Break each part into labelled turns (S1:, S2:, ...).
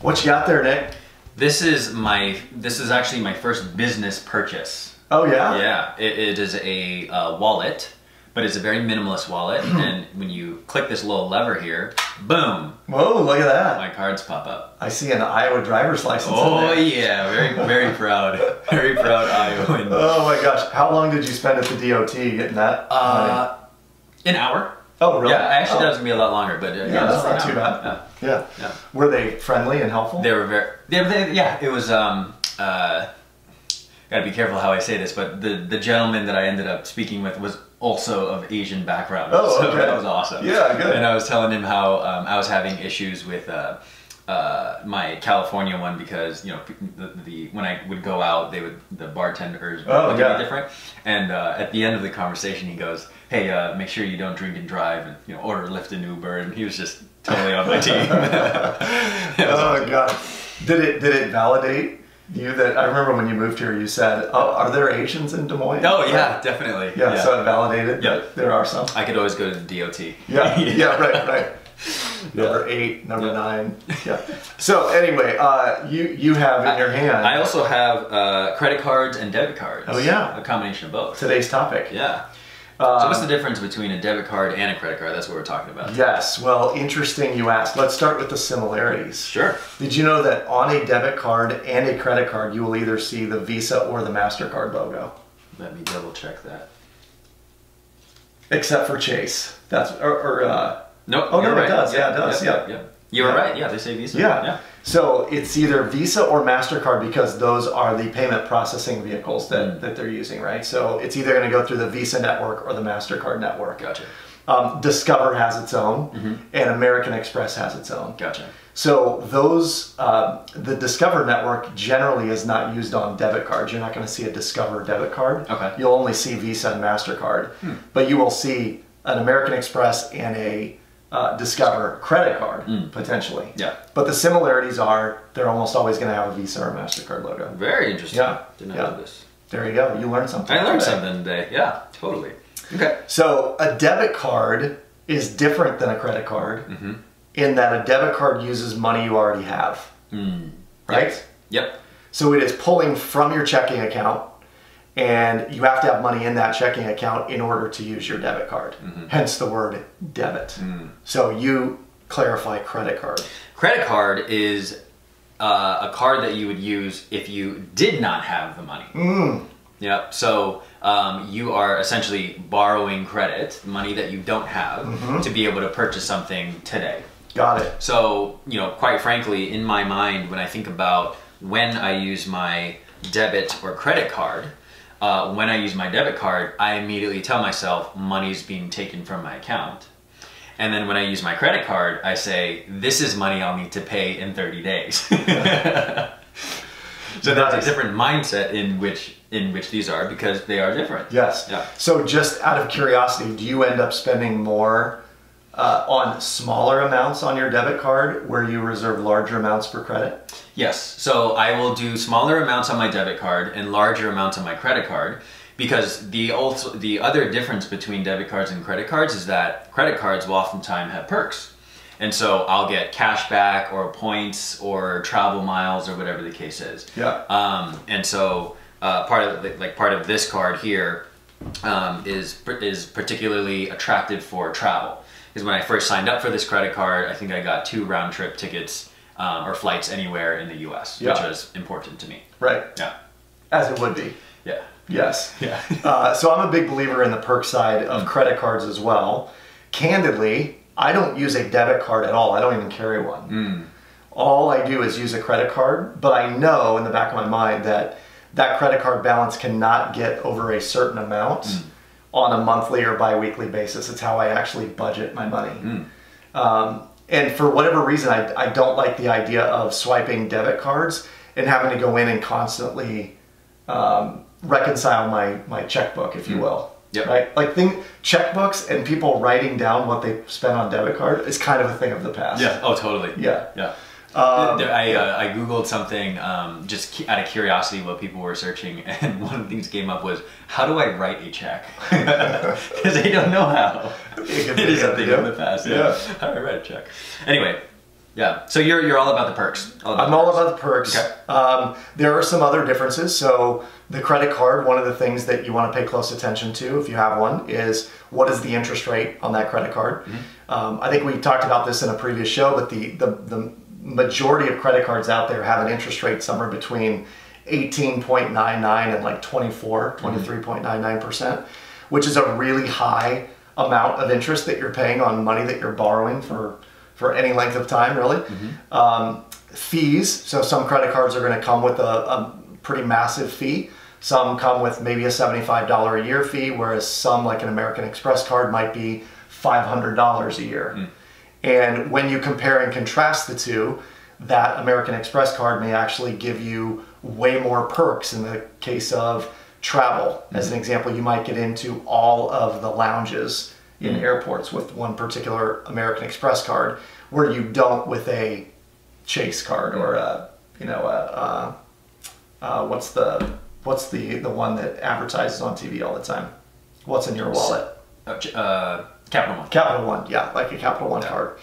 S1: What you got there, Nick?
S2: This is actually my first business purchase.
S1: Oh yeah?
S2: Yeah, it is a wallet, but it's a very minimalist wallet. And when you click this little lever here, boom!
S1: Whoa, look at that.
S2: My cards pop up.
S1: I see an Iowa driver's license.
S2: Oh yeah, very proud. Very proud Iowan.
S1: Oh my gosh. How long did you spend at the DOT getting that?
S2: An hour.
S1: Oh really?
S2: Yeah, I actually thought it was gonna be a lot longer, but
S1: yeah, that's not too bad. Yeah. Were they friendly and helpful?
S2: They were very. Yeah, it was. Gotta be careful how I say this, but the gentleman that I ended up speaking with was also of Asian background.
S1: Oh,
S2: so
S1: okay.
S2: That was awesome.
S1: Yeah, good.
S2: And I was telling him how I was having issues with my California one because when I would go out, the bartenders would look at me different. And at the end of the conversation, he goes, "Hey, make sure you don't drink and drive, and order Lyft and Uber." And he was just totally on my team.
S1: Oh god, did it validate you that I remember when you moved here, you said, "Oh, are there Asians in Des Moines?"
S2: Oh yeah, definitely.
S1: Yeah, so it validated that there are some.
S2: I could always go to the DOT.
S1: Yeah, yeah, right. Number 8, number 9. Yeah. So anyway, you have in your hand.
S2: I also have credit cards and debit cards.
S1: Oh yeah,
S2: a combination of both.
S1: Today's topic.
S2: Yeah. So what's the difference between a debit card and a credit card? That's what we're talking about.
S1: Yes. Well, interesting you asked. Let's start with the similarities.
S2: Sure.
S1: Did you know that on a debit card and a credit card, you will either see the Visa or the MasterCard logo?
S2: Let me double check that.
S1: Except for Chase. That's
S2: Nope.
S1: Oh no,
S2: right.
S1: it does.
S2: Yeah,
S1: it does.
S2: Yeah. You were right. Yeah, they say Visa.
S1: Yeah. So it's either Visa or MasterCard because those are the payment processing vehicles that they're using, right? So it's either going to go through the Visa network or the MasterCard network.
S2: Gotcha.
S1: Discover has its own, and American Express has its own.
S2: Gotcha.
S1: So those, the Discover network generally is not used on debit cards. You're not going to see a Discover debit card.
S2: Okay.
S1: You'll only see Visa and MasterCard, but you will see an American Express and a Discover credit card, potentially.
S2: Yeah.
S1: But the similarities are they're almost always going to have a Visa or MasterCard logo.
S2: Very interesting.
S1: Yeah.
S2: Didn't know this.
S1: There you go. You learned something.
S2: I learned something today. Yeah, totally. Okay.
S1: So a debit card is different than a credit card in that a debit card uses money you already have. Right?
S2: Yep.
S1: So it is pulling from your checking account, and you have to have money in that checking account in order to use your debit card. Hence the word debit. So you clarify credit card.
S2: Credit card is a card that you would use if you did not have the money. Yep. So you are essentially borrowing credit, money that you don't have, to be able to purchase something today.
S1: Got it.
S2: So, quite frankly, in my mind, when I think about when I use my debit or credit card, when I use my debit card, I immediately tell myself money's being taken from my account. And then when I use my credit card, I say, this is money I'll need to pay in 30 days. So that's a different mindset in which these are, because they are different.
S1: Yes.
S2: Yeah.
S1: So just out of curiosity, do you end up spending more on smaller amounts on your debit card where you reserve larger amounts for credit?
S2: Yes. So I will do smaller amounts on my debit card and larger amounts on my credit card, because the other difference between debit cards and credit cards is that credit cards will oftentimes have perks. And so I'll get cash back or points or travel miles or whatever the case is.
S1: Yeah.
S2: And so part of this card here is particularly attractive for travel. Because when I first signed up for this credit card, I think I got 2 round-trip tickets or flights anywhere in the U.S., which was important to me.
S1: Right.
S2: Yeah.
S1: As it would be.
S2: Yeah.
S1: Yes.
S2: Yeah.
S1: So I'm a big believer in the perk side of credit cards as well. Candidly, I don't use a debit card at all. I don't even carry one. All I do is use a credit card, but I know in the back of my mind that that credit card balance cannot get over a certain amount on a monthly or bi-weekly basis. It's how I actually budget my money. And for whatever reason, I don't like the idea of swiping debit cards and having to go in and constantly reconcile my checkbook, if you will.
S2: Yep.
S1: Right? Like checkbooks and people writing down what they spent on debit card is kind of a thing of the past.
S2: Yeah. Oh, totally.
S1: Yeah.
S2: Yeah. I Googled something just out of curiosity while people were searching, and one of the things that came up was, how do I write a check? Because they don't know how. It is a thing of the past. Yeah. How do I write a check? Anyway, Yeah. So you're all about the perks.
S1: I'm all about the perks. Okay. There are some other differences. So the credit card, one of the things that you want to pay close attention to if you have one is what is the interest rate on that credit card. I think we talked about this in a previous show, but the majority of credit cards out there have an interest rate somewhere between 18.99 and like 23.99%, which is a really high amount of interest that you're paying on money that you're borrowing for any length of time, really. Fees, so some credit cards are going to come with a pretty massive fee. Some come with maybe a $75 a year fee, whereas some, like an American Express card, might be $500 a year. And when you compare and contrast the two, that American Express card may actually give you way more perks. In the case of travel, as an example, you might get into all of the lounges in airports with one particular American Express card, where you don't with a Chase card or what's the one that advertises on TV all the time? What's in your wallet?
S2: Capital One.
S1: Capital One, yeah, like a Capital One card.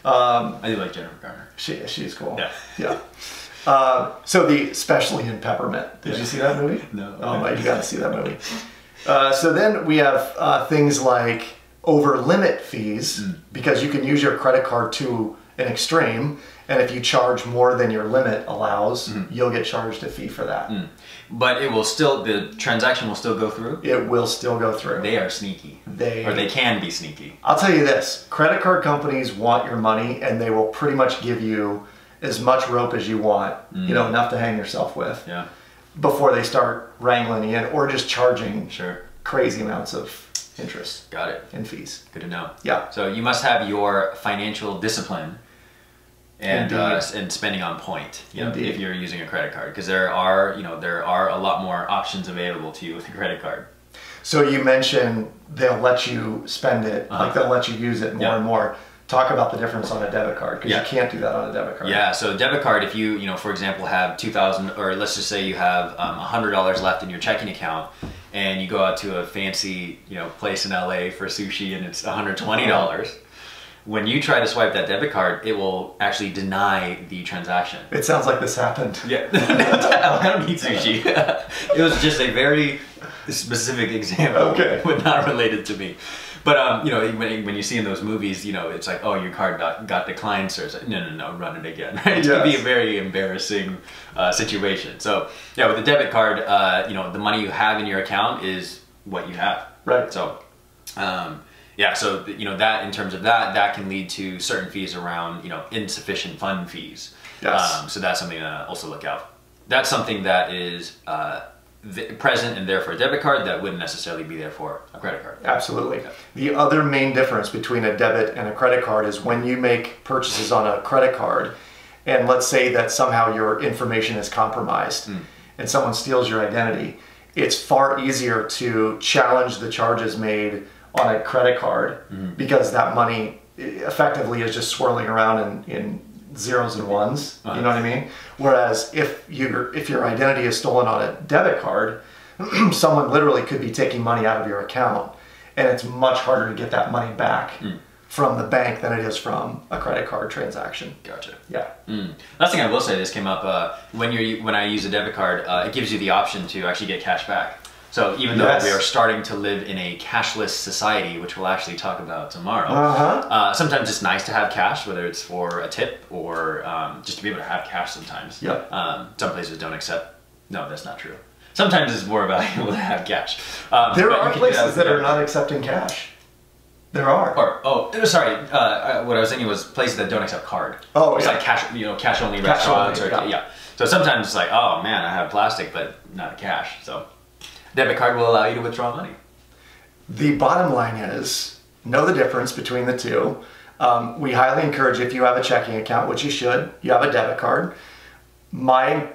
S2: I do like Jennifer Garner.
S1: She's cool.
S2: Yeah.
S1: So especially in Peppermint. Did you see that movie?
S2: No.
S1: Oh my, you got to see that movie. So then we have things like overlimit fees, because you can use your credit card to an extreme, and if you charge more than your limit allows, you'll get charged a fee for that.
S2: But the transaction will still go through?
S1: It will still go through.
S2: They are sneaky. Or they can be sneaky.
S1: I'll tell you this, credit card companies want your money, and they will pretty much give you as much rope as you want, enough to hang yourself with, before they start wrangling you in, or just charging crazy amounts of interest.
S2: Got it.
S1: And fees.
S2: Good to know.
S1: Yeah.
S2: So you must have your financial discipline and spending on point, if you're using a credit card, because there are a lot more options available to you with a credit card.
S1: So you mentioned they'll let you spend it, like they'll let you use it more and more. Talk about the difference on a debit card, because you can't do that on a debit card.
S2: Yeah, so a debit card, if you, for example, have $2,000, or let's just say you have $100 left in your checking account, and you go out to a fancy, place in LA for sushi, and it's $120. When you try to swipe that debit card, it will actually deny the transaction.
S1: It sounds like this happened.
S2: Yeah, I don't eat sushi. It was just a very specific example, but not related to me. But when you see in those movies, it's like, oh, your card got declined, sir. It's like, no, run it again. Right? It can be a very embarrassing situation. So yeah, with a debit card, the money you have in your account is what you have.
S1: Right.
S2: So so that in terms of that can lead to certain fees around insufficient fund fees.
S1: Yes.
S2: So that's something to also look out. That's something that is present and there for a debit card that wouldn't necessarily be there for a credit card.
S1: Absolutely. The other main difference between a debit and a credit card is when you make purchases on a credit card, and let's say that somehow your information is compromised and someone steals your identity, it's far easier to challenge the charges made on a credit card because that money effectively is just swirling around in zeros and ones, you know what I mean? Whereas if your identity is stolen on a debit card, someone literally could be taking money out of your account, and it's much harder to get that money back from the bank than it is from a credit card transaction.
S2: Gotcha.
S1: Yeah.
S2: Last thing I will say, this came up when I use a debit card, it gives you the option to actually get cash back. So even though we are starting to live in a cashless society, which we'll actually talk about tomorrow, sometimes it's nice to have cash, whether it's for a tip or just to be able to have cash sometimes.
S1: Yep.
S2: Some places don't accept. No, that's not true. Sometimes it's more valuable to have cash.
S1: There are places that are not accepting cash. There are.
S2: Sorry. What I was thinking was places that don't accept card.
S1: Oh,
S2: it's like cash. Cash only restaurants. So sometimes it's like, oh man, I have plastic, but not cash. So debit card will allow you to withdraw money.
S1: The bottom line is, know the difference between the two. We highly encourage, if you have a checking account, which you should, you have a debit card. My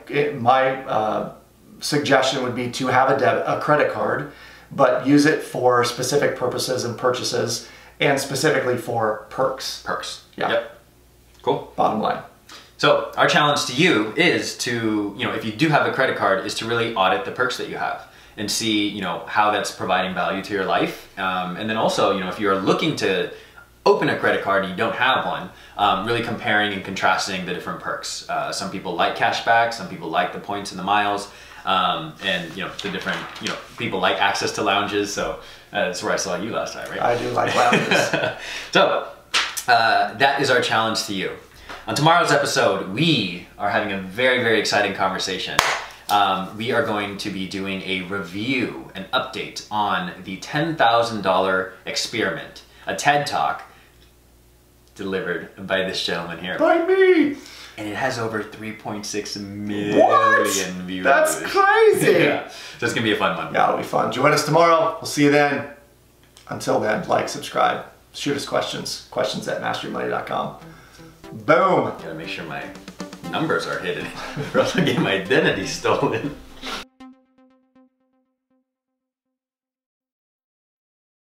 S1: suggestion would be to have a credit card, but use it for specific purposes and purchases, and specifically for perks.
S2: Perks.
S1: Yeah.
S2: Yep. Cool.
S1: Bottom line.
S2: So our challenge to you is to, if you do have a credit card, is to really audit the perks that you have and see, how that's providing value to your life. And then also, if you're looking to open a credit card and you don't have one, really comparing and contrasting the different perks. Some people like cashback, some people like the points and the miles, and the different, people like access to lounges. So that's where I saw you last time, right?
S1: I do like lounges.
S2: So that is our challenge to you. On tomorrow's episode, we are having a very, very exciting conversation. We are going to be doing a review, an update on the $10,000 experiment, a TED Talk delivered by this gentleman here.
S1: By me!
S2: And it has over 3.6 million views.
S1: That's crazy!
S2: Yeah. So it's going to be a fun one.
S1: Yeah, it'll be fun. Join us tomorrow. We'll see you then. Until then, like, subscribe, shoot us questions at masterymoney.com. Boom!
S2: Gotta make sure my numbers are hidden or else I get my identity stolen.